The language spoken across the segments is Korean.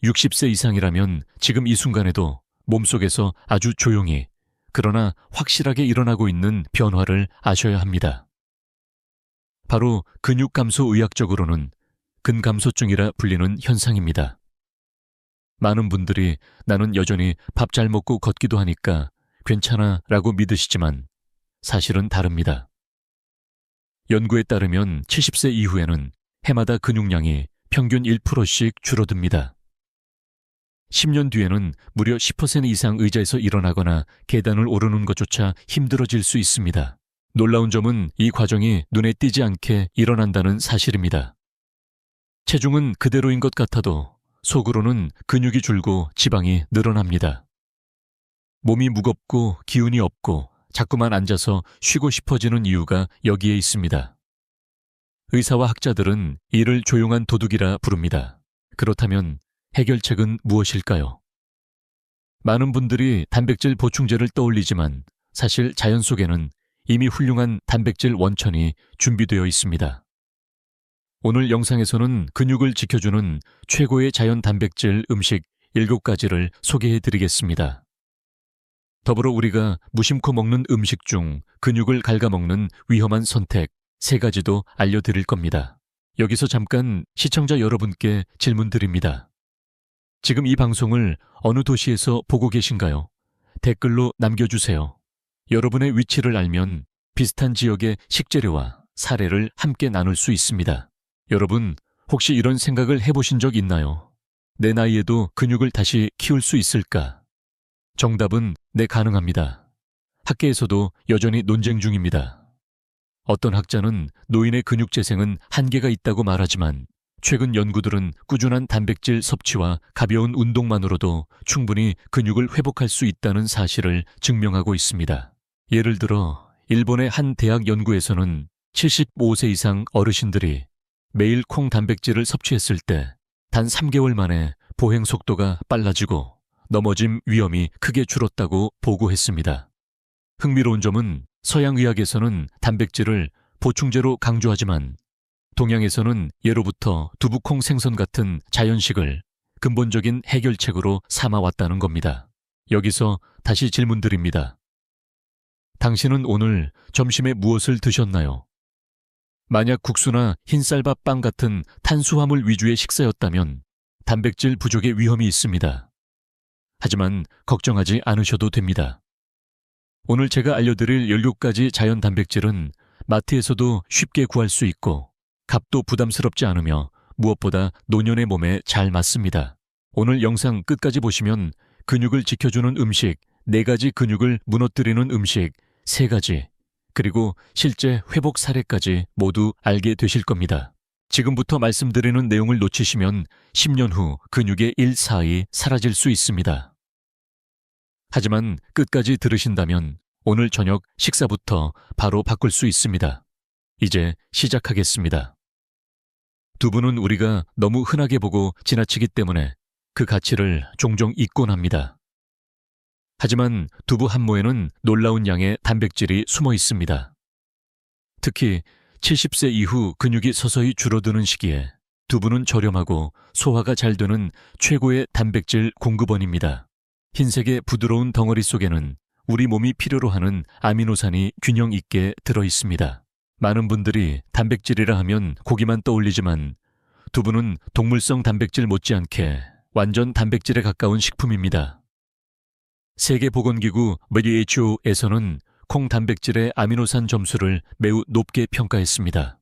60세 이상이라면 지금 이 순간에도 몸속에서 아주 조용히 그러나 확실하게 일어나고 있는 변화를 아셔야 합니다. 바로 근육감소 의학적으로는 근감소증이라 불리는 현상입니다. 많은 분들이 나는 여전히 밥 잘 먹고 걷기도 하니까 괜찮아 라고 믿으시지만 사실은 다릅니다. 연구에 따르면 70세 이후에는 해마다 근육량이 평균 1%씩 줄어듭니다. 10년 뒤에는 무려 10% 이상 의자에서 일어나거나 계단을 오르는 것조차 힘들어질 수 있습니다. 놀라운 점은 이 과정이 눈에 띄지 않게 일어난다는 사실입니다. 체중은 그대로인 것 같아도 속으로는 근육이 줄고 지방이 늘어납니다. 몸이 무겁고 기운이 없고 자꾸만 앉아서 쉬고 싶어지는 이유가 여기에 있습니다. 의사와 학자들은 이를 조용한 도둑이라 부릅니다. 그렇다면 해결책은 무엇일까요? 많은 분들이 단백질 보충제를 떠올리지만 사실 자연 속에는 이미 훌륭한 단백질 원천이 준비되어 있습니다. 오늘 영상에서는 근육을 지켜주는 최고의 자연 단백질 음식 7가지를 소개해 드리겠습니다. 더불어 우리가 무심코 먹는 음식 중 근육을 갉아먹는 위험한 선택 3가지도 알려드릴 겁니다. 여기서 잠깐 시청자 여러분께 질문 드립니다. 지금 이 방송을 어느 도시에서 보고 계신가요? 댓글로 남겨주세요. 여러분의 위치를 알면 비슷한 지역의 식재료와 사례를 함께 나눌 수 있습니다. 여러분, 혹시 이런 생각을 해보신 적 있나요? 내 나이에도 근육을 다시 키울 수 있을까? 정답은 네, 가능합니다. 학계에서도 여전히 논쟁 중입니다. 어떤 학자는 노인의 근육 재생은 한계가 있다고 말하지만 최근 연구들은 꾸준한 단백질 섭취와 가벼운 운동만으로도 충분히 근육을 회복할 수 있다는 사실을 증명하고 있습니다. 예를 들어 일본의 한 대학 연구에서는 75세 이상 어르신들이 매일 콩 단백질을 섭취했을 때 단 3개월 만에 보행 속도가 빨라지고 넘어짐 위험이 크게 줄었다고 보고했습니다. 흥미로운 점은 서양의학에서는 단백질을 보충제로 강조하지만 동양에서는 예로부터 두부콩 생선 같은 자연식을 근본적인 해결책으로 삼아왔다는 겁니다. 여기서 다시 질문드립니다. 당신은 오늘 점심에 무엇을 드셨나요? 만약 국수나 흰쌀밥 빵 같은 탄수화물 위주의 식사였다면 단백질 부족의 위험이 있습니다. 하지만 걱정하지 않으셔도 됩니다. 오늘 제가 알려드릴 17가지 자연 단백질은 마트에서도 쉽게 구할 수 있고 값도 부담스럽지 않으며 무엇보다 노년의 몸에 잘 맞습니다. 오늘 영상 끝까지 보시면 근육을 지켜주는 음식 4가지, 근육을 무너뜨리는 음식 3가지, 그리고 실제 회복 사례까지 모두 알게 되실 겁니다. 지금부터 말씀드리는 내용을 놓치시면 10년 후 근육의 1/4이 사라질 수 있습니다. 하지만 끝까지 들으신다면 오늘 저녁 식사부터 바로 바꿀 수 있습니다. 이제 시작하겠습니다. 두부는 우리가 너무 흔하게 보고 지나치기 때문에 그 가치를 종종 잊곤 합니다. 하지만 두부 한 모에는 놀라운 양의 단백질이 숨어 있습니다. 특히 70세 이후 근육이 서서히 줄어드는 시기에 두부는 저렴하고 소화가 잘 되는 최고의 단백질 공급원입니다. 흰색의 부드러운 덩어리 속에는 우리 몸이 필요로 하는 아미노산이 균형 있게 들어 있습니다. 많은 분들이 단백질이라 하면 고기만 떠올리지만 두부는 동물성 단백질 못지않게 완전 단백질에 가까운 식품입니다. 세계보건기구 WHO에서는 콩 단백질의 아미노산 점수를 매우 높게 평가했습니다.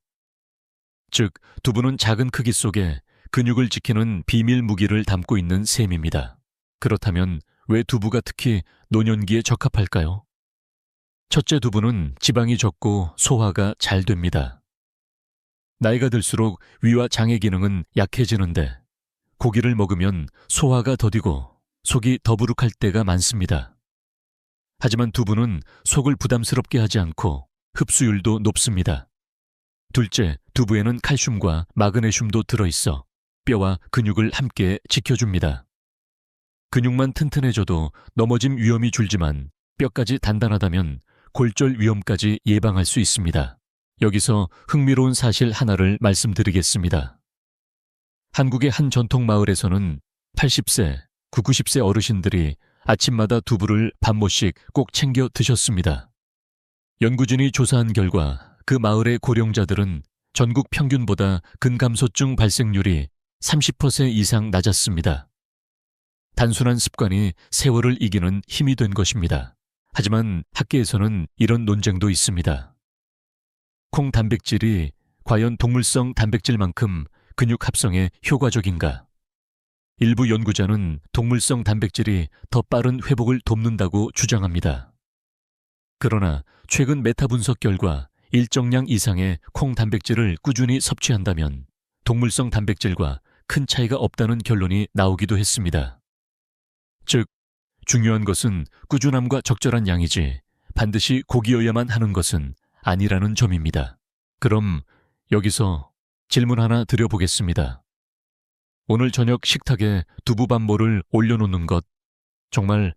즉, 두부는 작은 크기 속에 근육을 지키는 비밀 무기를 담고 있는 셈입니다. 그렇다면 왜 두부가 특히 노년기에 적합할까요? 첫째, 두부는 지방이 적고 소화가 잘 됩니다. 나이가 들수록 위와 장의 기능은 약해지는데 고기를 먹으면 소화가 더디고 속이 더부룩할 때가 많습니다. 하지만 두부는 속을 부담스럽게 하지 않고 흡수율도 높습니다. 둘째, 두부에는 칼슘과 마그네슘도 들어있어 뼈와 근육을 함께 지켜줍니다. 근육만 튼튼해져도 넘어짐 위험이 줄지만 뼈까지 단단하다면 골절 위험까지 예방할 수 있습니다. 여기서 흥미로운 사실 하나를 말씀드리겠습니다. 한국의 한 전통 마을에서는 80세, 90세 어르신들이 아침마다 두부를 반모씩 꼭 챙겨 드셨습니다. 연구진이 조사한 결과 그 마을의 고령자들은 전국 평균보다 근감소증 발생률이 30% 이상 낮았습니다. 단순한 습관이 세월을 이기는 힘이 된 것입니다. 하지만 학계에서는 이런 논쟁도 있습니다. 콩 단백질이 과연 동물성 단백질만큼 근육 합성에 효과적인가? 일부 연구자는 동물성 단백질이 더 빠른 회복을 돕는다고 주장합니다. 그러나 최근 메타 분석 결과 일정량 이상의 콩 단백질을 꾸준히 섭취한다면 동물성 단백질과 큰 차이가 없다는 결론이 나오기도 했습니다. 즉, 중요한 것은 꾸준함과 적절한 양이지 반드시 고기여야만 하는 것은 아니라는 점입니다. 그럼 여기서 질문 하나 드려보겠습니다. 오늘 저녁 식탁에 두부반모를 올려놓는 것 정말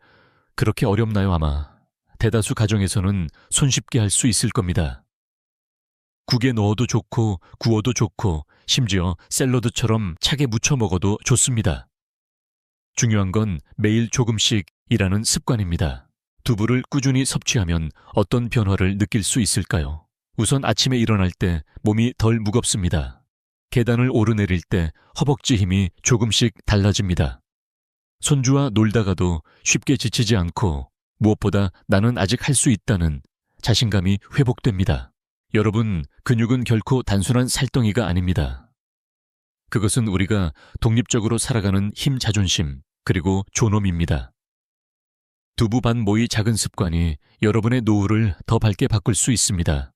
그렇게 어렵나요? 아마 대다수 가정에서는 손쉽게 할 수 있을 겁니다. 국에 넣어도 좋고 구워도 좋고 심지어 샐러드처럼 차게 무쳐 먹어도 좋습니다. 중요한 건 매일 조금씩이라는 습관입니다. 두부를 꾸준히 섭취하면 어떤 변화를 느낄 수 있을까요? 우선 아침에 일어날 때 몸이 덜 무겁습니다. 계단을 오르내릴 때 허벅지 힘이 조금씩 달라집니다. 손주와 놀다가도 쉽게 지치지 않고 무엇보다 나는 아직 할 수 있다는 자신감이 회복됩니다. 여러분, 근육은 결코 단순한 살덩이가 아닙니다. 그것은 우리가 독립적으로 살아가는 힘, 자존심, 그리고 존엄입니다. 두부 반모의 작은 습관이 여러분의 노후를 더 밝게 바꿀 수 있습니다.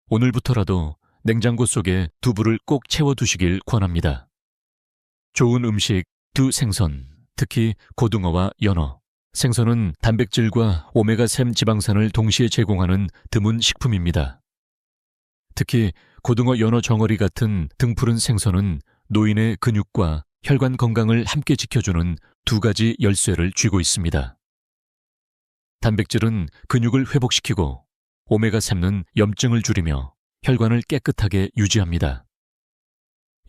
오늘부터라도 냉장고 속에 두부를 꼭 채워두시길 권합니다. 좋은 음식, 두 생선, 특히 고등어와 연어. 생선은 단백질과 오메가3 지방산을 동시에 제공하는 드문 식품입니다. 특히 고등어, 연어, 정어리 같은 등푸른 생선은 노인의 근육과 혈관 건강을 함께 지켜주는 두 가지 열쇠를 쥐고 있습니다. 단백질은 근육을 회복시키고 오메가3는 염증을 줄이며 혈관을 깨끗하게 유지합니다.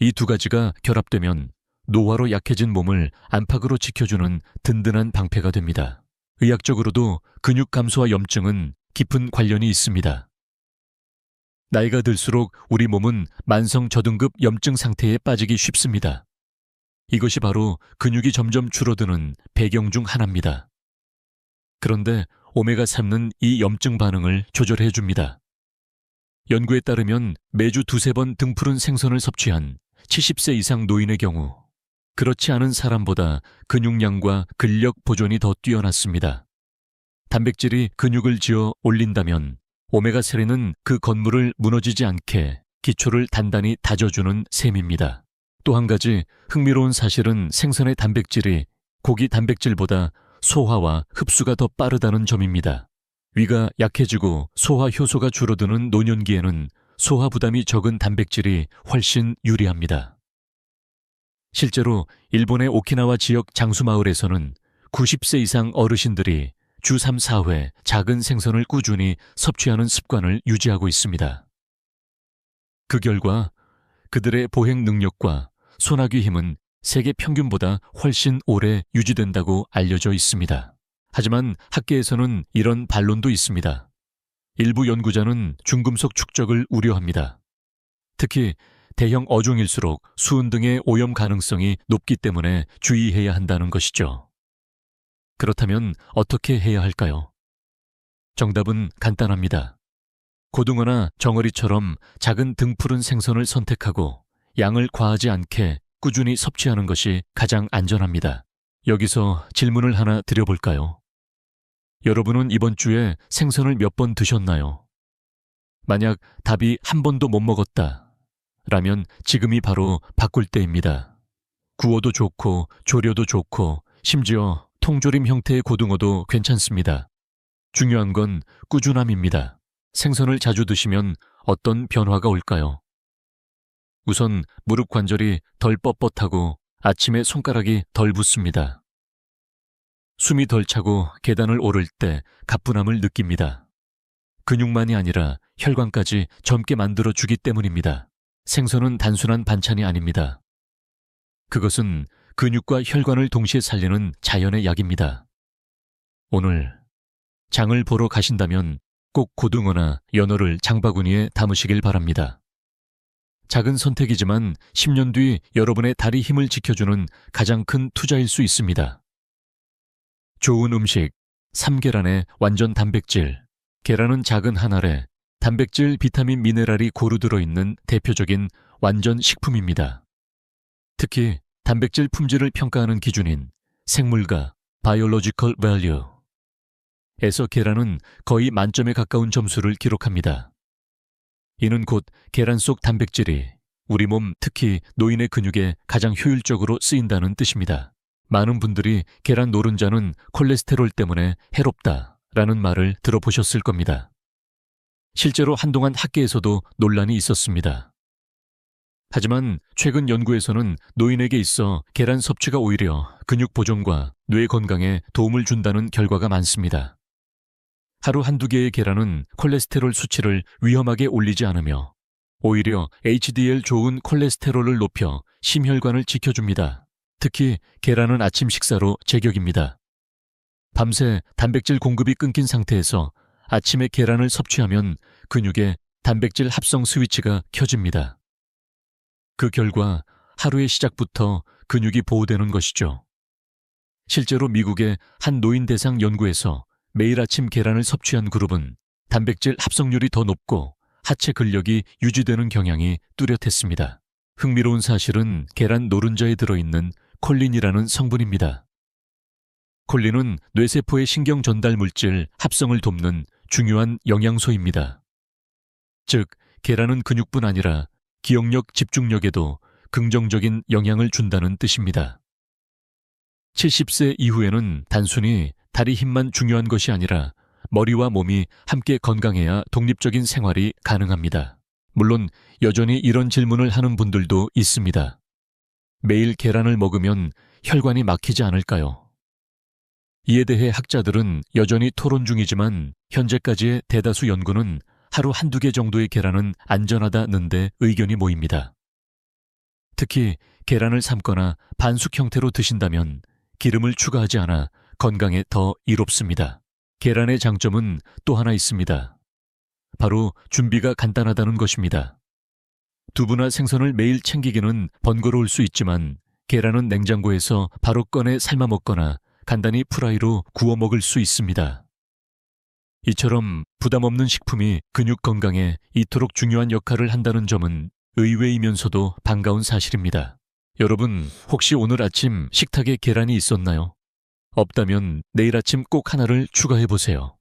이 두 가지가 결합되면 노화로 약해진 몸을 안팎으로 지켜주는 든든한 방패가 됩니다. 의학적으로도 근육 감소와 염증은 깊은 관련이 있습니다. 나이가 들수록 우리 몸은 만성 저등급 염증 상태에 빠지기 쉽습니다. 이것이 바로 근육이 점점 줄어드는 배경 중 하나입니다. 그런데 오메가3는 이 염증 반응을 조절해 줍니다. 연구에 따르면 매주 2~3번 등푸른 생선을 섭취한 70세 이상 노인의 경우 그렇지 않은 사람보다 근육량과 근력 보존이 더 뛰어났습니다. 단백질이 근육을 지어 올린다면 오메가3는 그 건물을 무너지지 않게 기초를 단단히 다져주는 셈입니다. 또 한 가지 흥미로운 사실은 생선의 단백질이 고기 단백질보다 소화와 흡수가 더 빠르다는 점입니다. 위가 약해지고 소화 효소가 줄어드는 노년기에는 소화 부담이 적은 단백질이 훨씬 유리합니다. 실제로 일본의 오키나와 지역 장수마을에서는 90세 이상 어르신들이 주 3~4회 작은 생선을 꾸준히 섭취하는 습관을 유지하고 있습니다. 그 결과 그들의 보행 능력과 소나귀 힘은 세계 평균보다 훨씬 오래 유지된다고 알려져 있습니다. 하지만 학계에서는 이런 반론도 있습니다. 일부 연구자는 중금속 축적을 우려합니다. 특히 대형 어종일수록 수은 등의 오염 가능성이 높기 때문에 주의해야 한다는 것이죠. 그렇다면 어떻게 해야 할까요? 정답은 간단합니다. 고등어나 정어리처럼 작은 등푸른 생선을 선택하고 양을 과하지 않게 꾸준히 섭취하는 것이 가장 안전합니다. 여기서 질문을 하나 드려볼까요? 여러분은 이번 주에 생선을 몇 번 드셨나요? 만약 답이 한 번도 못 먹었다 라면 지금이 바로 바꿀 때입니다. 구워도 좋고 조려도 좋고 심지어 통조림 형태의 고등어도 괜찮습니다. 중요한 건 꾸준함입니다. 생선을 자주 드시면 어떤 변화가 올까요? 우선 무릎 관절이 덜 뻣뻣하고 아침에 손가락이 덜 붓습니다. 숨이 덜 차고 계단을 오를 때 가뿐함을 느낍니다. 근육만이 아니라 혈관까지 젊게 만들어주기 때문입니다. 생선은 단순한 반찬이 아닙니다. 그것은 근육과 혈관을 동시에 살리는 자연의 약입니다. 오늘 장을 보러 가신다면 꼭 고등어나 연어를 장바구니에 담으시길 바랍니다. 작은 선택이지만 10년 뒤 여러분의 다리 힘을 지켜주는 가장 큰 투자일 수 있습니다. 좋은 음식, 삼계란에 완전 단백질. 계란은 작은 한 알에 단백질, 비타민, 미네랄이 고루 들어있는 대표적인 완전 식품입니다. 특히 단백질 품질을 평가하는 기준인 생물가 (Biological Value)에서 계란은 거의 만점에 가까운 점수를 기록합니다. 이는 곧 계란 속 단백질이 우리 몸, 특히 노인의 근육에 가장 효율적으로 쓰인다는 뜻입니다. 많은 분들이 계란 노른자는 콜레스테롤 때문에 해롭다라는 말을 들어보셨을 겁니다. 실제로 한동안 학계에서도 논란이 있었습니다. 하지만 최근 연구에서는 노인에게 있어 계란 섭취가 오히려 근육 보존과 뇌 건강에 도움을 준다는 결과가 많습니다. 하루 한두 개의 계란은 콜레스테롤 수치를 위험하게 올리지 않으며 오히려 HDL 좋은 콜레스테롤을 높여 심혈관을 지켜줍니다. 특히 계란은 아침 식사로 제격입니다. 밤새 단백질 공급이 끊긴 상태에서 아침에 계란을 섭취하면 근육에 단백질 합성 스위치가 켜집니다. 그 결과 하루의 시작부터 근육이 보호되는 것이죠. 실제로 미국의 한 노인 대상 연구에서 매일 아침 계란을 섭취한 그룹은 단백질 합성률이 더 높고 하체 근력이 유지되는 경향이 뚜렷했습니다. 흥미로운 사실은 계란 노른자에 들어있는 콜린이라는 성분입니다. 콜린은 뇌세포의 신경 전달 물질 합성을 돕는 중요한 영양소입니다. 즉, 계란은 근육뿐 아니라 기억력, 집중력에도 긍정적인 영향을 준다는 뜻입니다. 70세 이후에는 단순히 다리 힘만 중요한 것이 아니라 머리와 몸이 함께 건강해야 독립적인 생활이 가능합니다. 물론 여전히 이런 질문을 하는 분들도 있습니다. 매일 계란을 먹으면 혈관이 막히지 않을까요? 이에 대해 학자들은 여전히 토론 중이지만 현재까지의 대다수 연구는 하루 한두 개 정도의 계란은 안전하다는데 의견이 모입니다. 특히 계란을 삶거나 반숙 형태로 드신다면 기름을 추가하지 않아 건강에 더 이롭습니다. 계란의 장점은 또 하나 있습니다. 바로 준비가 간단하다는 것입니다. 두부나 생선을 매일 챙기기는 번거로울 수 있지만 계란은 냉장고에서 바로 꺼내 삶아 먹거나 간단히 프라이로 구워 먹을 수 있습니다. 이처럼 부담 없는 식품이 근육 건강에 이토록 중요한 역할을 한다는 점은 의외이면서도 반가운 사실입니다. 여러분, 혹시 오늘 아침 식탁에 계란이 있었나요? 없다면 내일 아침 꼭 하나를 추가해보세요.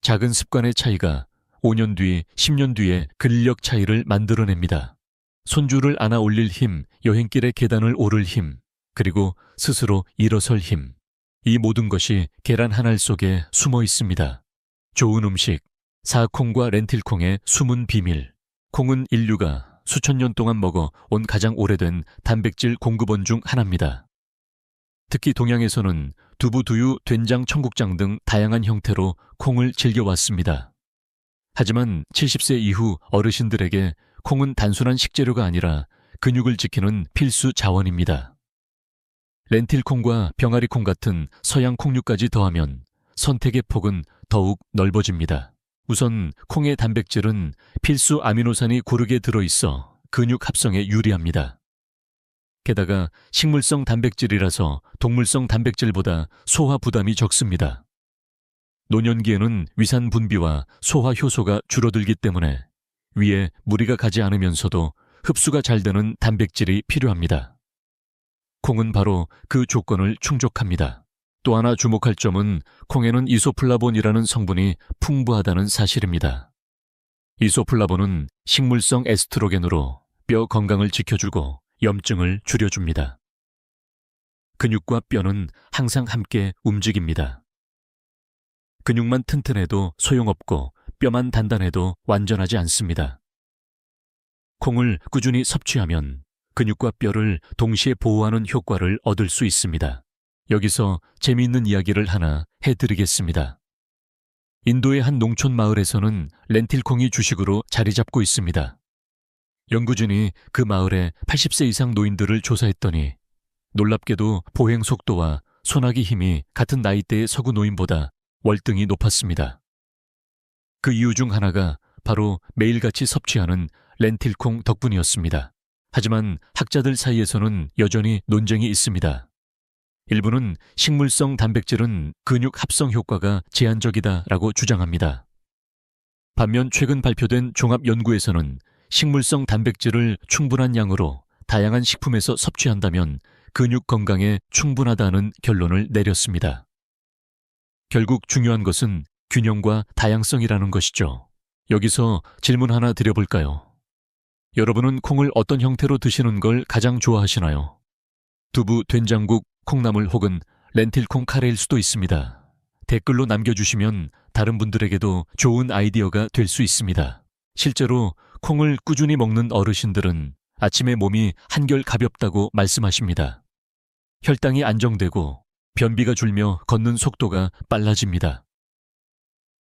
작은 습관의 차이가 5년 뒤, 10년 뒤에 근력 차이를 만들어냅니다. 손주를 안아 올릴 힘, 여행길의 계단을 오를 힘, 그리고 스스로 일어설 힘. 이 모든 것이 계란 한 알 속에 숨어 있습니다. 좋은 음식, 사콩과 렌틸콩의 숨은 비밀. 콩은 인류가 수천 년 동안 먹어 온 가장 오래된 단백질 공급원 중 하나입니다. 특히 동양에서는 두부, 두유, 된장, 청국장 등 다양한 형태로 콩을 즐겨왔습니다. 하지만 70세 이후 어르신들에게 콩은 단순한 식재료가 아니라 근육을 지키는 필수 자원입니다. 렌틸콩과 병아리콩 같은 서양 콩류까지 더하면 선택의 폭은 더욱 넓어집니다. 우선 콩의 단백질은 필수 아미노산이 고르게 들어있어 근육 합성에 유리합니다. 게다가 식물성 단백질이라서 동물성 단백질보다 소화 부담이 적습니다. 노년기에는 위산 분비와 소화 효소가 줄어들기 때문에 위에 무리가 가지 않으면서도 흡수가 잘 되는 단백질이 필요합니다. 콩은 바로 그 조건을 충족합니다. 또 하나 주목할 점은 콩에는 이소플라본이라는 성분이 풍부하다는 사실입니다. 이소플라본은 식물성 에스트로겐으로 뼈 건강을 지켜주고 염증을 줄여줍니다. 근육과 뼈는 항상 함께 움직입니다. 근육만 튼튼해도 소용없고 뼈만 단단해도 완전하지 않습니다. 콩을 꾸준히 섭취하면 근육과 뼈를 동시에 보호하는 효과를 얻을 수 있습니다. 여기서 재미있는 이야기를 하나 해드리겠습니다. 인도의 한 농촌 마을에서는 렌틸콩이 주식으로 자리 잡고 있습니다. 연구진이 그 마을의 80세 이상 노인들을 조사했더니 놀랍게도 보행 속도와 손아귀 힘이 같은 나이대의 서구 노인보다 월등히 높았습니다. 그 이유 중 하나가 바로 매일같이 섭취하는 렌틸콩 덕분이었습니다. 하지만 학자들 사이에서는 여전히 논쟁이 있습니다. 일부는 식물성 단백질은 근육 합성 효과가 제한적이다라고 주장합니다. 반면 최근 발표된 종합 연구에서는 식물성 단백질을 충분한 양으로 다양한 식품에서 섭취한다면 근육 건강에 충분하다는 결론을 내렸습니다. 결국 중요한 것은 균형과 다양성이라는 것이죠. 여기서 질문 하나 드려볼까요? 여러분은 콩을 어떤 형태로 드시는 걸 가장 좋아하시나요? 두부, 된장국, 콩나물 혹은 렌틸콩 카레일 수도 있습니다. 댓글로 남겨주시면 다른 분들에게도 좋은 아이디어가 될 수 있습니다. 실제로 콩을 꾸준히 먹는 어르신들은 아침에 몸이 한결 가볍다고 말씀하십니다. 혈당이 안정되고 변비가 줄며 걷는 속도가 빨라집니다.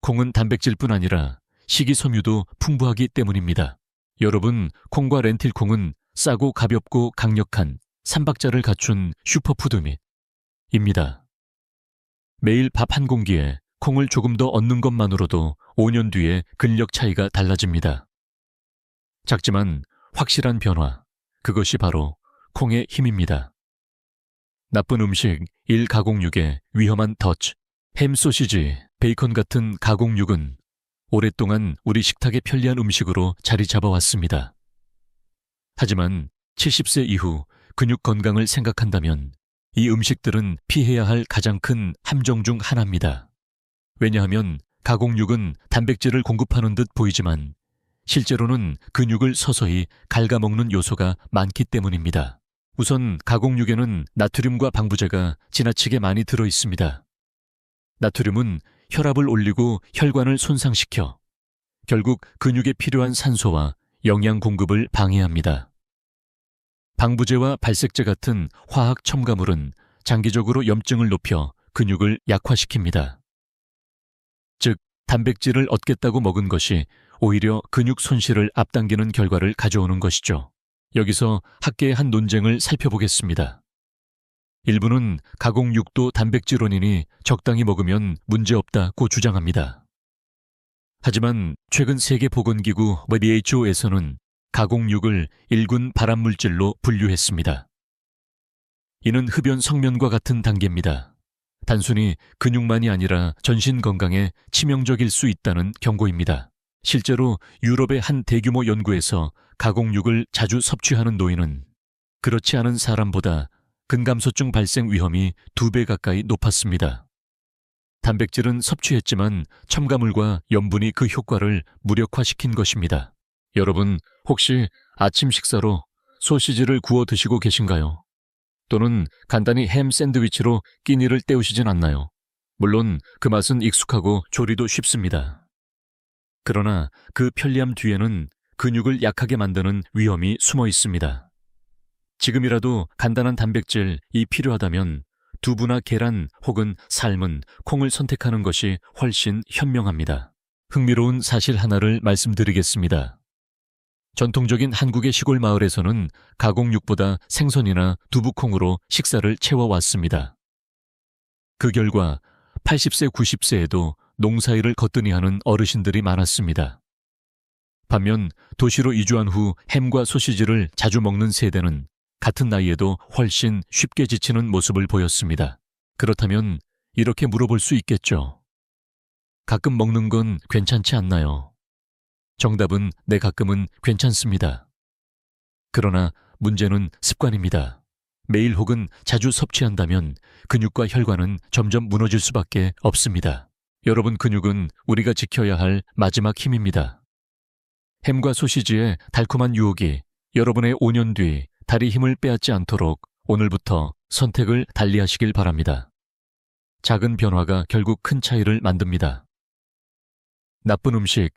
콩은 단백질뿐 아니라 식이섬유도 풍부하기 때문입니다. 여러분, 콩과 렌틸콩은 싸고 가볍고 강력한 삼박자를 갖춘 슈퍼푸드입니다. 매일 밥 한 공기에 콩을 조금 더 얻는 것만으로도 5년 뒤에 근력 차이가 달라집니다. 작지만 확실한 변화, 그것이 바로 콩의 힘입니다. 나쁜 음식, 일가공육의 위험한 터치, 햄, 소시지, 베이컨 같은 가공육은 오랫동안 우리 식탁의 편리한 음식으로 자리 잡아왔습니다. 하지만 70세 이후 근육 건강을 생각한다면 이 음식들은 피해야 할 가장 큰 함정 중 하나입니다. 왜냐하면 가공육은 단백질을 공급하는 듯 보이지만 실제로는 근육을 서서히 갉아먹는 요소가 많기 때문입니다. 우선 가공육에는 나트륨과 방부제가 지나치게 많이 들어 있습니다. 나트륨은 혈압을 올리고 혈관을 손상시켜 결국 근육에 필요한 산소와 영양 공급을 방해합니다. 방부제와 발색제 같은 화학 첨가물은 장기적으로 염증을 높여 근육을 약화시킵니다. 즉, 단백질을 얻겠다고 먹은 것이 오히려 근육 손실을 앞당기는 결과를 가져오는 것이죠. 여기서 학계의 한 논쟁을 살펴보겠습니다. 일부는 가공육도 단백질원이니 적당히 먹으면 문제없다고 주장합니다. 하지만 최근 세계보건기구 WHO에서는 가공육을 1군 발암물질로 분류했습니다. 이는 흡연 성면과 같은 단계입니다. 단순히 근육만이 아니라 전신 건강에 치명적일 수 있다는 경고입니다. 실제로 유럽의 한 대규모 연구에서 가공육을 자주 섭취하는 노인은 그렇지 않은 사람보다 근감소증 발생 위험이 2배 가까이 높았습니다. 단백질은 섭취했지만 첨가물과 염분이 그 효과를 무력화시킨 것입니다. 여러분, 혹시 아침 식사로 소시지를 구워 드시고 계신가요? 또는 간단히 햄 샌드위치로 끼니를 때우시진 않나요? 물론 그 맛은 익숙하고 조리도 쉽습니다. 그러나 그 편리함 뒤에는 근육을 약하게 만드는 위험이 숨어 있습니다. 지금이라도 간단한 단백질이 필요하다면 두부나 계란 혹은 삶은 콩을 선택하는 것이 훨씬 현명합니다. 흥미로운 사실 하나를 말씀드리겠습니다. 전통적인 한국의 시골 마을에서는 가공육보다 생선이나 두부콩으로 식사를 채워왔습니다. 그 결과 80세, 90세에도 농사일을 거뜬히 하는 어르신들이 많았습니다. 반면 도시로 이주한 후 햄과 소시지를 자주 먹는 세대는 같은 나이에도 훨씬 쉽게 지치는 모습을 보였습니다. 그렇다면 이렇게 물어볼 수 있겠죠. 가끔 먹는 건 괜찮지 않나요? 정답은 네, 가끔은 괜찮습니다. 그러나 문제는 습관입니다. 매일 혹은 자주 섭취한다면 근육과 혈관은 점점 무너질 수밖에 없습니다. 여러분, 근육은 우리가 지켜야 할 마지막 힘입니다. 햄과 소시지의 달콤한 유혹이 여러분의 5년 뒤 다리 힘을 빼앗지 않도록 오늘부터 선택을 달리하시길 바랍니다. 작은 변화가 결국 큰 차이를 만듭니다. 나쁜 음식,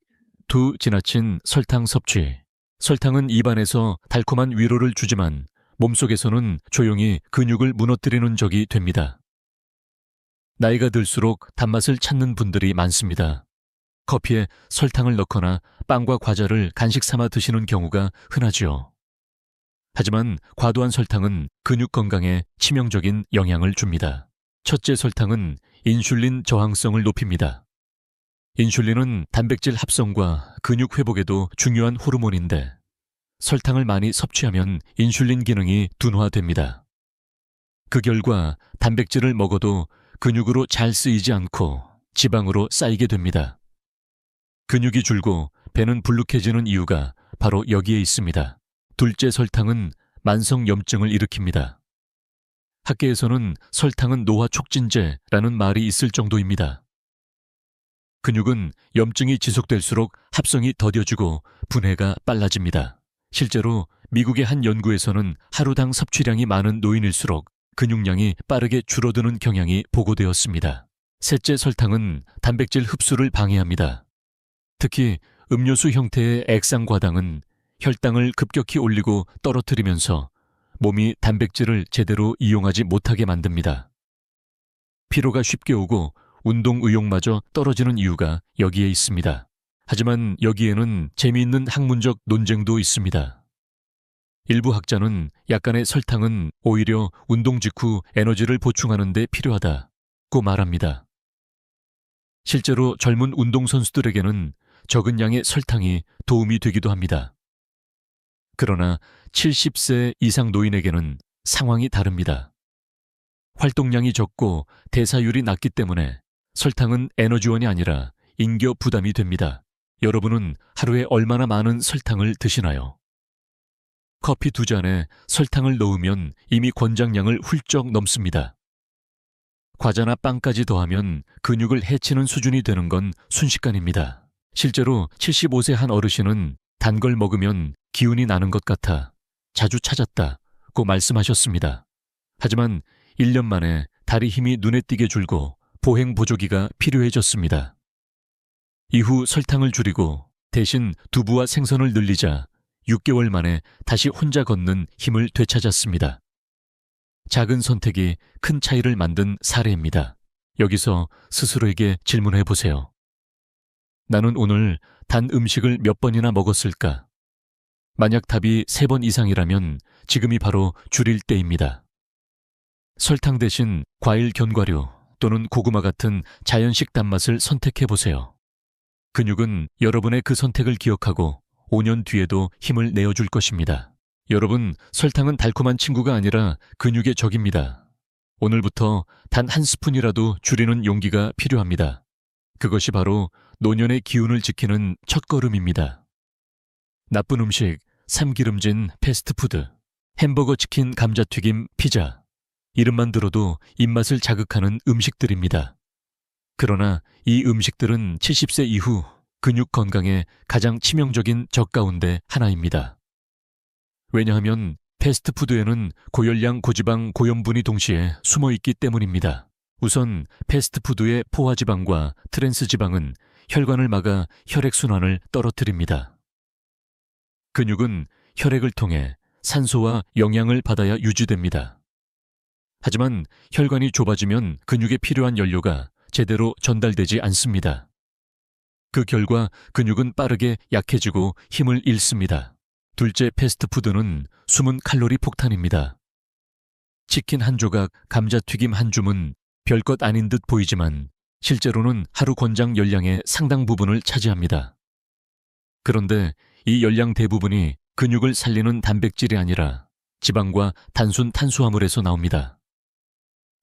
지나친 설탕 섭취. 설탕은 입안에서 달콤한 위로를 주지만 몸속에서는 조용히 근육을 무너뜨리는 적이 됩니다. 나이가 들수록 단맛을 찾는 분들이 많습니다. 커피에 설탕을 넣거나 빵과 과자를 간식 삼아 드시는 경우가 흔하지요. 하지만 과도한 설탕은 근육 건강에 치명적인 영향을 줍니다. 첫째, 설탕은 인슐린 저항성을 높입니다. 인슐린은 단백질 합성과 근육 회복에도 중요한 호르몬인데 설탕을 많이 섭취하면 인슐린 기능이 둔화됩니다. 그 결과 단백질을 먹어도 근육으로 잘 쓰이지 않고 지방으로 쌓이게 됩니다. 근육이 줄고 배는 불룩해지는 이유가 바로 여기에 있습니다. 둘째, 설탕은 만성 염증을 일으킵니다. 학계에서는 설탕은 노화 촉진제라는 말이 있을 정도입니다. 근육은 염증이 지속될수록 합성이 더뎌지고 분해가 빨라집니다. 실제로 미국의 한 연구에서는 하루당 섭취량이 많은 노인일수록 근육량이 빠르게 줄어드는 경향이 보고되었습니다. 셋째, 설탕은 단백질 흡수를 방해합니다. 특히 음료수 형태의 액상과당은 혈당을 급격히 올리고 떨어뜨리면서 몸이 단백질을 제대로 이용하지 못하게 만듭니다. 피로가 쉽게 오고 운동 의욕마저 떨어지는 이유가 여기에 있습니다. 하지만 여기에는 재미있는 학문적 논쟁도 있습니다. 일부 학자는 약간의 설탕은 오히려 운동 직후 에너지를 보충하는 데 필요하다고 말합니다. 실제로 젊은 운동선수들에게는 적은 양의 설탕이 도움이 되기도 합니다. 그러나 70세 이상 노인에게는 상황이 다릅니다. 활동량이 적고 대사율이 낮기 때문에 설탕은 에너지원이 아니라 잉여 부담이 됩니다. 여러분은 하루에 얼마나 많은 설탕을 드시나요? 커피 2잔에 설탕을 넣으면 이미 권장량을 훌쩍 넘습니다. 과자나 빵까지 더하면 근육을 해치는 수준이 되는 건 순식간입니다. 실제로 75세 한 어르신은 단 걸 먹으면 기운이 나는 것 같아 자주 찾았다고 말씀하셨습니다. 하지만 1년 만에 다리 힘이 눈에 띄게 줄고 보행 보조기가 필요해졌습니다. 이후 설탕을 줄이고 대신 두부와 생선을 늘리자 6개월 만에 다시 혼자 걷는 힘을 되찾았습니다. 작은 선택이 큰 차이를 만든 사례입니다. 여기서 스스로에게 질문해 보세요. 나는 오늘 단 음식을 몇 번이나 먹었을까? 만약 답이 3번 이상이라면 지금이 바로 줄일 때입니다. 설탕 대신 과일 견과류 또는 고구마 같은 자연식 단맛을 선택해 보세요. 근육은 여러분의 그 선택을 기억하고 5년 뒤에도 힘을 내어줄 것입니다. 여러분, 설탕은 달콤한 친구가 아니라 근육의 적입니다. 오늘부터 단 한 스푼이라도 줄이는 용기가 필요합니다. 그것이 바로 노년의 기운을 지키는 첫걸음입니다. 나쁜 음식, 삼기름진 패스트푸드, 햄버거, 치킨, 감자튀김, 피자. 이름만 들어도 입맛을 자극하는 음식들입니다. 그러나 이 음식들은 70세 이후 근육 건강에 가장 치명적인 적 가운데 하나입니다. 왜냐하면 패스트푸드에는 고열량, 고지방, 고염분이 동시에 숨어 있기 때문입니다. 우선 패스트푸드의 포화지방과 트랜스지방은 혈관을 막아 혈액순환을 떨어뜨립니다. 근육은 혈액을 통해 산소와 영양을 받아야 유지됩니다. 하지만 혈관이 좁아지면 근육에 필요한 연료가 제대로 전달되지 않습니다. 그 결과 근육은 빠르게 약해지고 힘을 잃습니다. 둘째, 패스트푸드는 숨은 칼로리 폭탄입니다. 치킨 한 조각, 감자튀김 한 줌은 별것 아닌 듯 보이지만 실제로는 하루 권장 열량의 상당 부분을 차지합니다. 그런데 이 열량 대부분이 근육을 살리는 단백질이 아니라 지방과 단순 탄수화물에서 나옵니다.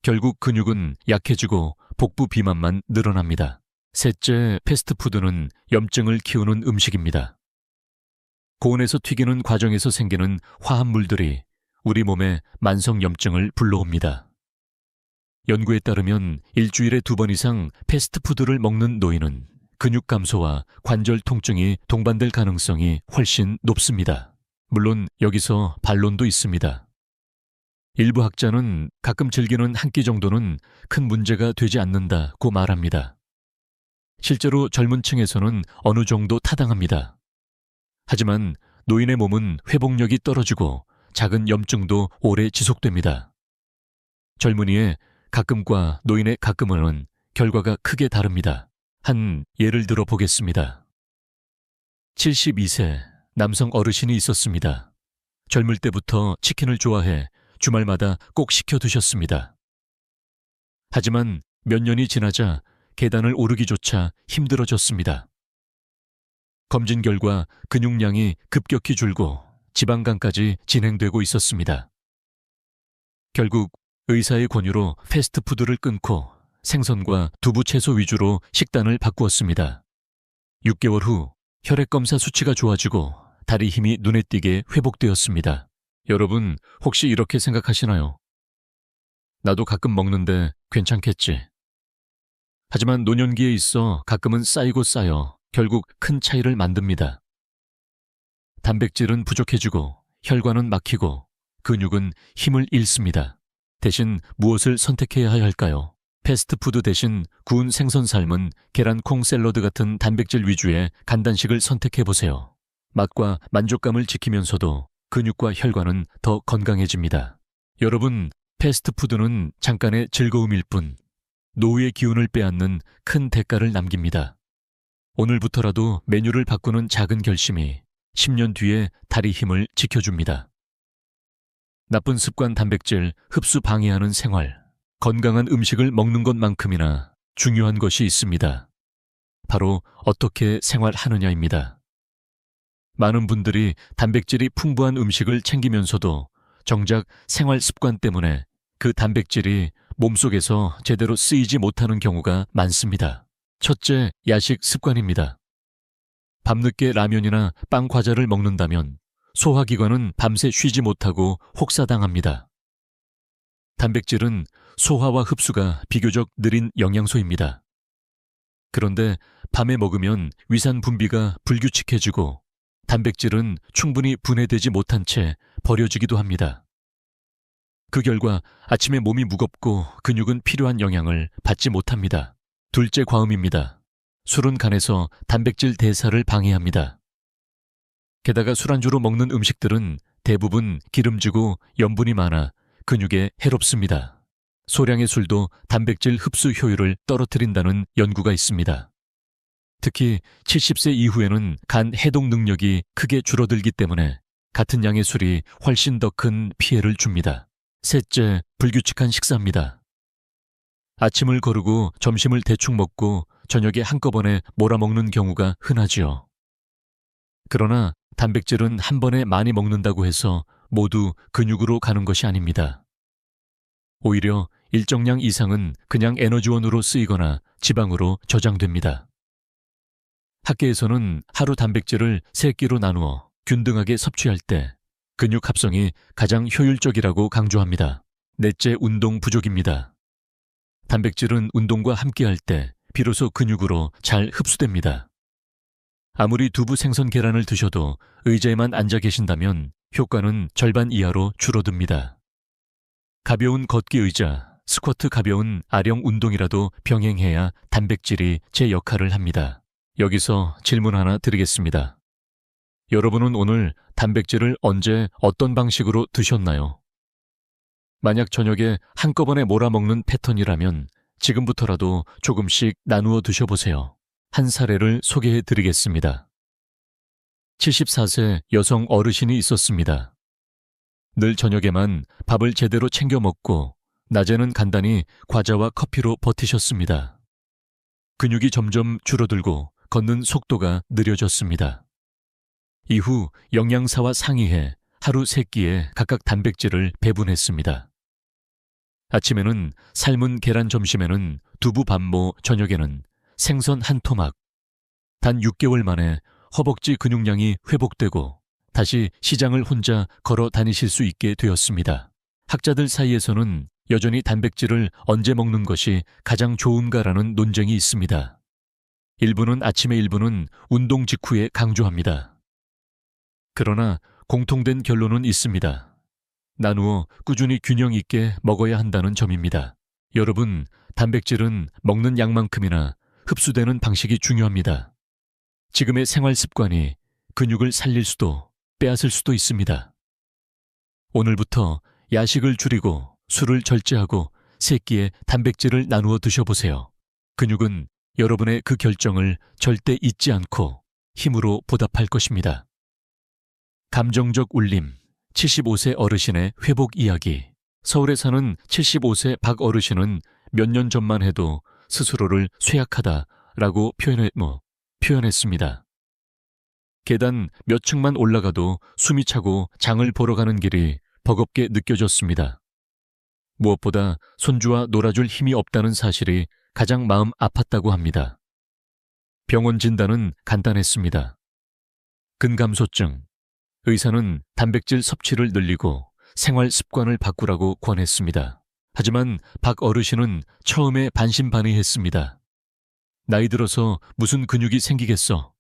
결국 근육은 약해지고 복부 비만만 늘어납니다. 셋째, 패스트푸드는 염증을 키우는 음식입니다. 고온에서 튀기는 과정에서 생기는 화합물들이 우리 몸에 만성 염증을 불러옵니다. 연구에 따르면 일주일에 2번 이상 패스트푸드를 먹는 노인은 근육 감소와 관절 통증이 동반될 가능성이 훨씬 높습니다. 물론 여기서 반론도 있습니다. 일부 학자는 가끔 즐기는 한 끼 정도는 큰 문제가 되지 않는다고 말합니다. 실제로 젊은 층에서는 어느 정도 타당합니다. 하지만 노인의 몸은 회복력이 떨어지고 작은 염증도 오래 지속됩니다. 젊은이의 가끔과 노인의 가끔은 결과가 크게 다릅니다. 한 예를 들어 보겠습니다. 72세 남성 어르신이 있었습니다. 젊을 때부터 치킨을 좋아해 주말마다 꼭 시켜 드셨습니다. 하지만 몇 년이 지나자 계단을 오르기조차 힘들어졌습니다. 검진 결과 근육량이 급격히 줄고 지방간까지 진행되고 있었습니다. 결국 의사의 권유로 패스트푸드를 끊고 생선과 두부 채소 위주로 식단을 바꾸었습니다. 6개월 후 혈액검사 수치가 좋아지고 다리 힘이 눈에 띄게 회복되었습니다. 여러분, 혹시 이렇게 생각하시나요? 나도 가끔 먹는데 괜찮겠지. 하지만 노년기에 있어 가끔은 쌓이고 쌓여 결국 큰 차이를 만듭니다. 단백질은 부족해지고 혈관은 막히고 근육은 힘을 잃습니다. 대신 무엇을 선택해야 할까요? 패스트푸드 대신 구운 생선 삶은 계란 콩 샐러드 같은 단백질 위주의 간단식을 선택해보세요. 맛과 만족감을 지키면서도 근육과 혈관은 더 건강해집니다. 여러분, 패스트푸드는 잠깐의 즐거움일 뿐 노후의 기운을 빼앗는 큰 대가를 남깁니다. 오늘부터라도 메뉴를 바꾸는 작은 결심이 10년 뒤에 다리 힘을 지켜줍니다. 나쁜 습관 단백질 흡수 방해하는 생활, 건강한 음식을 먹는 것만큼이나 중요한 것이 있습니다. 바로 어떻게 생활하느냐입니다. 많은 분들이 단백질이 풍부한 음식을 챙기면서도 정작 생활 습관 때문에 그 단백질이 몸속에서 제대로 쓰이지 못하는 경우가 많습니다. 첫째, 야식 습관입니다. 밤늦게 라면이나 빵 과자를 먹는다면 소화기관은 밤새 쉬지 못하고 혹사당합니다. 단백질은 소화와 흡수가 비교적 느린 영양소입니다. 그런데 밤에 먹으면 위산 분비가 불규칙해지고 단백질은 충분히 분해되지 못한 채 버려지기도 합니다. 그 결과 아침에 몸이 무겁고 근육은 필요한 영양을 받지 못합니다. 둘째, 과음입니다. 술은 간에서 단백질 대사를 방해합니다. 게다가 술안주로 먹는 음식들은 대부분 기름지고 염분이 많아 근육에 해롭습니다. 소량의 술도 단백질 흡수 효율을 떨어뜨린다는 연구가 있습니다. 특히 70세 이후에는 간 해독 능력이 크게 줄어들기 때문에 같은 양의 술이 훨씬 더 큰 피해를 줍니다. 셋째, 불규칙한 식사입니다. 아침을 거르고 점심을 대충 먹고 저녁에 한꺼번에 몰아먹는 경우가 흔하지요. 그러나 단백질은 한 번에 많이 먹는다고 해서 모두 근육으로 가는 것이 아닙니다. 오히려 일정량 이상은 그냥 에너지원으로 쓰이거나 지방으로 저장됩니다. 학계에서는 하루 단백질을 3끼로 나누어 균등하게 섭취할 때 근육 합성이 가장 효율적이라고 강조합니다. 넷째, 운동 부족입니다. 단백질은 운동과 함께할 때 비로소 근육으로 잘 흡수됩니다. 아무리 두부 생선 계란을 드셔도 의자에만 앉아 계신다면 효과는 절반 이하로 줄어듭니다. 가벼운 걷기 의자, 스쿼트 가벼운 아령 운동이라도 병행해야 단백질이 제 역할을 합니다. 여기서 질문 하나 드리겠습니다. 여러분은 오늘 단백질을 언제 어떤 방식으로 드셨나요? 만약 저녁에 한꺼번에 몰아먹는 패턴이라면 지금부터라도 조금씩 나누어 드셔보세요. 한 사례를 소개해 드리겠습니다. 74세 여성 어르신이 있었습니다. 늘 저녁에만 밥을 제대로 챙겨 먹고 낮에는 간단히 과자와 커피로 버티셨습니다. 근육이 점점 줄어들고 걷는 속도가 느려졌습니다. 이후 영양사와 상의해 하루 3끼에 각각 단백질을 배분했습니다. 아침에는 삶은 계란, 점심에는 두부 반모, 저녁에는 생선 한 토막. 단 6개월 만에 허벅지 근육량이 회복되고 다시 시장을 혼자 걸어 다니실 수 있게 되었습니다. 학자들 사이에서는 여전히 단백질을 언제 먹는 것이 가장 좋은가라는 논쟁이 있습니다. 일부는 아침에, 일부는 운동 직후에 강조합니다. 그러나 공통된 결론은 있습니다. 나누어 꾸준히 균형 있게 먹어야 한다는 점입니다. 여러분, 단백질은 먹는 양만큼이나 흡수되는 방식이 중요합니다. 지금의 생활 습관이 근육을 살릴 수도 빼앗을 수도 있습니다. 오늘부터 야식을 줄이고 술을 절제하고 3끼에 단백질을 나누어 드셔보세요. 근육은 여러분의 그 결정을 절대 잊지 않고 힘으로 보답할 것입니다. 감정적 울림, 75세 어르신의 회복 이야기. 서울에 사는 75세 박 어르신은 몇 년 전만 해도 스스로를 쇠약하다라고 표현했습니다. 계단 몇 층만 올라가도 숨이 차고 장을 보러 가는 길이 버겁게 느껴졌습니다. 무엇보다 손주와 놀아줄 힘이 없다는 사실이 가장 마음 아팠다고 합니다. 병원 진단은 간단했습니다. 근감소증. 의사는 단백질 섭취를 늘리고 생활 습관을 바꾸라고 권했습니다. 하지만 박 어르신은 처음에 반신반의했습니다. 나이 들어서 무슨 근육이 생기겠어.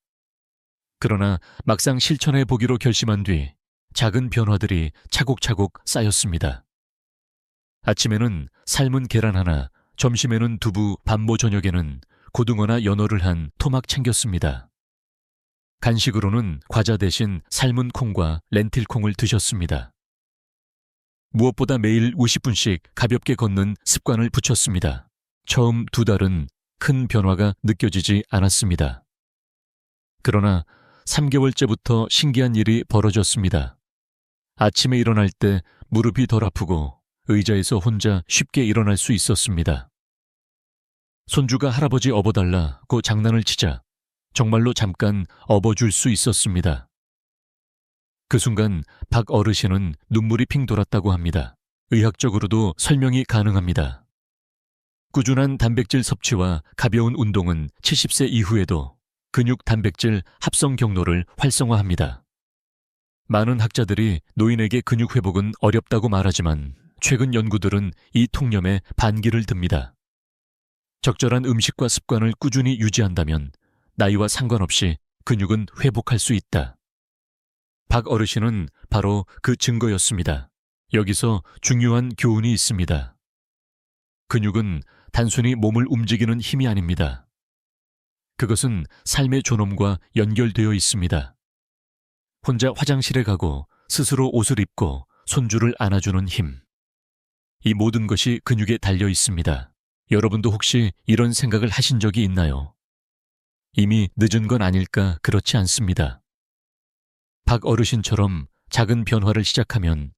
그러나 막상 실천해 보기로 결심한 뒤 작은 변화들이 차곡차곡 쌓였습니다. 아침에는 삶은 계란 하나, 점심에는 두부, 반모 저녁에는 고등어나 연어를 한 토막 챙겼습니다. 간식으로는 과자 대신 삶은 콩과 렌틸콩을 드셨습니다. 무엇보다 매일 50분씩 가볍게 걷는 습관을 붙였습니다. 처음 2달은 큰 변화가 느껴지지 않았습니다. 그러나 3개월째부터 신기한 일이 벌어졌습니다. 아침에 일어날 때 무릎이 덜 아프고 의자에서 혼자 쉽게 일어날 수 있었습니다. 손주가 할아버지 업어달라고 장난을 치자 정말로 잠깐 업어줄 수 있었습니다. 그 순간 박 어르신은 눈물이 핑 돌았다고 합니다. 의학적으로도 설명이 가능합니다. 꾸준한 단백질 섭취와 가벼운 운동은 70세 이후에도 근육 단백질 합성 경로를 활성화합니다. 많은 학자들이 노인에게 근육 회복은 어렵다고 말하지만 최근 연구들은 이 통념에 반기를 듭니다. 적절한 음식과 습관을 꾸준히 유지한다면 나이와 상관없이 근육은 회복할 수 있다. 박 어르신은 바로 그 증거였습니다. 여기서 중요한 교훈이 있습니다. 근육은 단순히 몸을 움직이는 힘이 아닙니다. 그것은 삶의 존엄과 연결되어 있습니다. 혼자 화장실에 가고 스스로 옷을 입고 손주를 안아주는 힘. 이 모든 것이 근육에 달려 있습니다. 여러분도 혹시 이런 생각을 하신 적이 있나요? 이미 늦은 건 아닐까? 그렇지 않습니다. 박 어르신처럼 작은 변화를 시작하면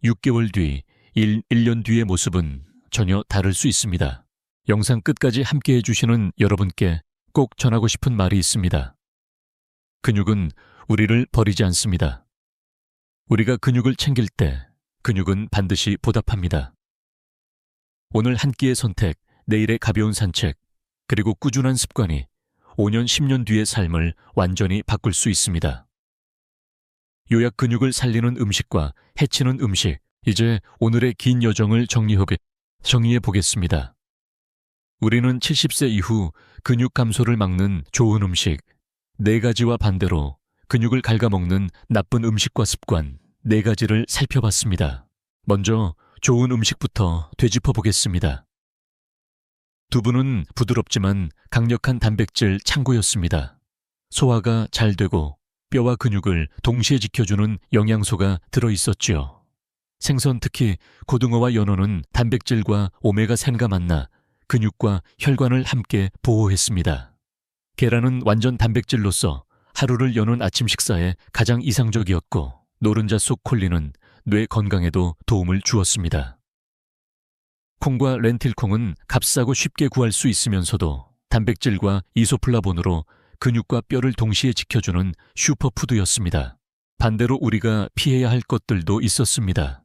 6개월 뒤, 1년 뒤의 모습은 전혀 다를 수 있습니다. 영상 끝까지 함께 해주시는 여러분께 꼭 전하고 싶은 말이 있습니다. 근육은 우리를 버리지 않습니다. 우리가 근육을 챙길 때 근육은 반드시 보답합니다. 오늘 한 끼의 선택, 내일의 가벼운 산책, 그리고 꾸준한 습관이 5년, 10년 뒤의 삶을 완전히 바꿀 수 있습니다. 요약 근육을 살리는 음식과 해치는 음식, 이제 오늘의 긴 여정을 정리해 보겠습니다. 우리는 70세 이후 근육 감소를 막는 좋은 음식 4가지와 반대로 근육을 갉아먹는 나쁜 음식과 습관 4가지를 살펴봤습니다. 먼저 좋은 음식부터 되짚어 보겠습니다. 두부는 부드럽지만 강력한 단백질 창고였습니다. 소화가 잘 되고 뼈와 근육을 동시에 지켜주는 영양소가 들어있었지요. 생선, 특히 고등어와 연어는 단백질과 오메가3가 만나 근육과 혈관을 함께 보호했습니다. 계란은 완전 단백질로서 하루를 여는 아침 식사에 가장 이상적이었고 노른자 속 콜린은 뇌 건강에도 도움을 주었습니다. 콩과 렌틸콩은 값싸고 쉽게 구할 수 있으면서도 단백질과 이소플라본으로 근육과 뼈를 동시에 지켜주는 슈퍼푸드였습니다. 반대로 우리가 피해야 할 것들도 있었습니다.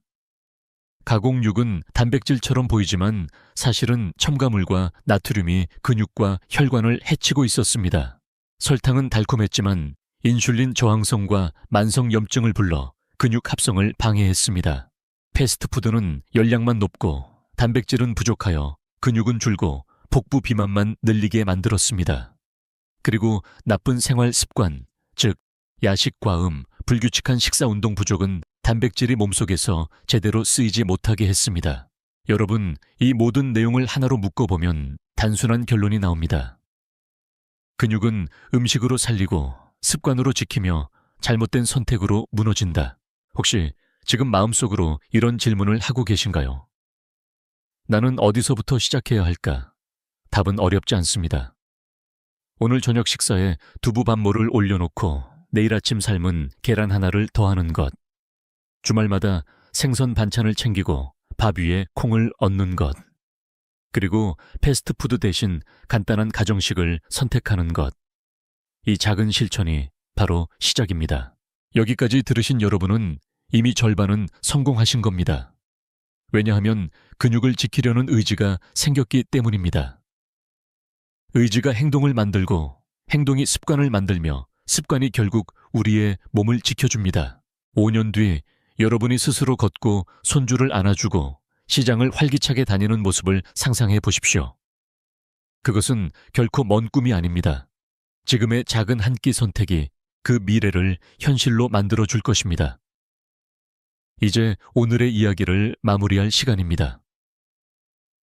가공육은 단백질처럼 보이지만 사실은 첨가물과 나트륨이 근육과 혈관을 해치고 있었습니다. 설탕은 달콤했지만 인슐린 저항성과 만성 염증을 불러 근육 합성을 방해했습니다. 패스트푸드는 열량만 높고 단백질은 부족하여 근육은 줄고 복부 비만만 늘리게 만들었습니다. 그리고 나쁜 생활 습관, 즉 야식 과음, 불규칙한 식사 운동 부족은 단백질이 몸속에서 제대로 쓰이지 못하게 했습니다. 여러분, 이 모든 내용을 하나로 묶어보면 단순한 결론이 나옵니다. 근육은 음식으로 살리고 습관으로 지키며 잘못된 선택으로 무너진다. 혹시 지금 마음속으로 이런 질문을 하고 계신가요? 나는 어디서부터 시작해야 할까? 답은 어렵지 않습니다. 오늘 저녁 식사에 두부 반모를 올려놓고 내일 아침 삶은 계란 하나를 더하는 것. 주말마다 생선 반찬을 챙기고 밥 위에 콩을 얹는 것. 그리고 패스트푸드 대신 간단한 가정식을 선택하는 것. 이 작은 실천이 바로 시작입니다. 여기까지 들으신 여러분은 이미 절반은 성공하신 겁니다. 왜냐하면 근육을 지키려는 의지가 생겼기 때문입니다. 의지가 행동을 만들고 행동이 습관을 만들며 습관이 결국 우리의 몸을 지켜줍니다. 5년 뒤 여러분이 스스로 걷고 손주를 안아주고 시장을 활기차게 다니는 모습을 상상해 보십시오. 그것은 결코 먼 꿈이 아닙니다. 지금의 작은 한 끼 선택이 그 미래를 현실로 만들어 줄 것입니다. 이제 오늘의 이야기를 마무리할 시간입니다.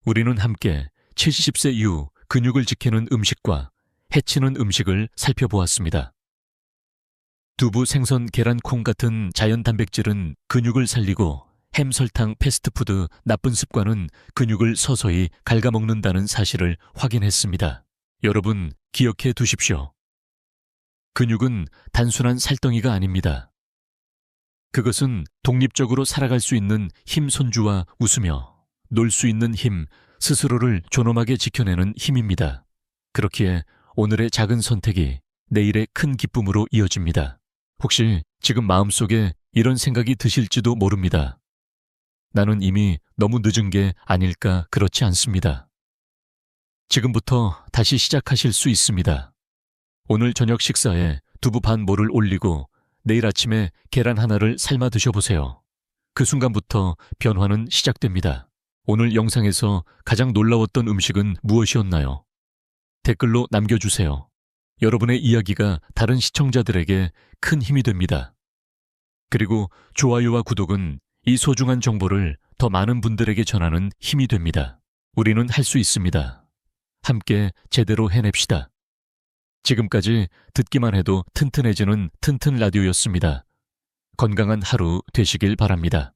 우리는 함께 70세 이후 근육을 지키는 음식과 해치는 음식을 살펴보았습니다. 두부, 생선, 계란, 콩 같은 자연 단백질은 근육을 살리고 햄, 설탕, 패스트푸드, 나쁜 습관은 근육을 서서히 갉아먹는다는 사실을 확인했습니다. 여러분, 기억해 두십시오. 근육은 단순한 살덩이가 아닙니다. 그것은 독립적으로 살아갈 수 있는 힘, 손주와 웃으며 놀 수 있는 힘, 스스로를 존엄하게 지켜내는 힘입니다. 그렇기에 오늘의 작은 선택이 내일의 큰 기쁨으로 이어집니다. 혹시 지금 마음속에 이런 생각이 드실지도 모릅니다. 나는 이미 너무 늦은 게 아닐까. 그렇지 않습니다. 지금부터 다시 시작하실 수 있습니다. 오늘 저녁 식사에 두부 반 모를 올리고 내일 아침에 계란 하나를 삶아 드셔보세요. 그 순간부터 변화는 시작됩니다. 오늘 영상에서 가장 놀라웠던 음식은 무엇이었나요? 댓글로 남겨주세요. 여러분의 이야기가 다른 시청자들에게 큰 힘이 됩니다. 그리고 좋아요와 구독은 이 소중한 정보를 더 많은 분들에게 전하는 힘이 됩니다. 우리는 할 수 있습니다. 함께 제대로 해냅시다. 지금까지 듣기만 해도 튼튼해지는 튼튼 라디오였습니다. 건강한 하루 되시길 바랍니다.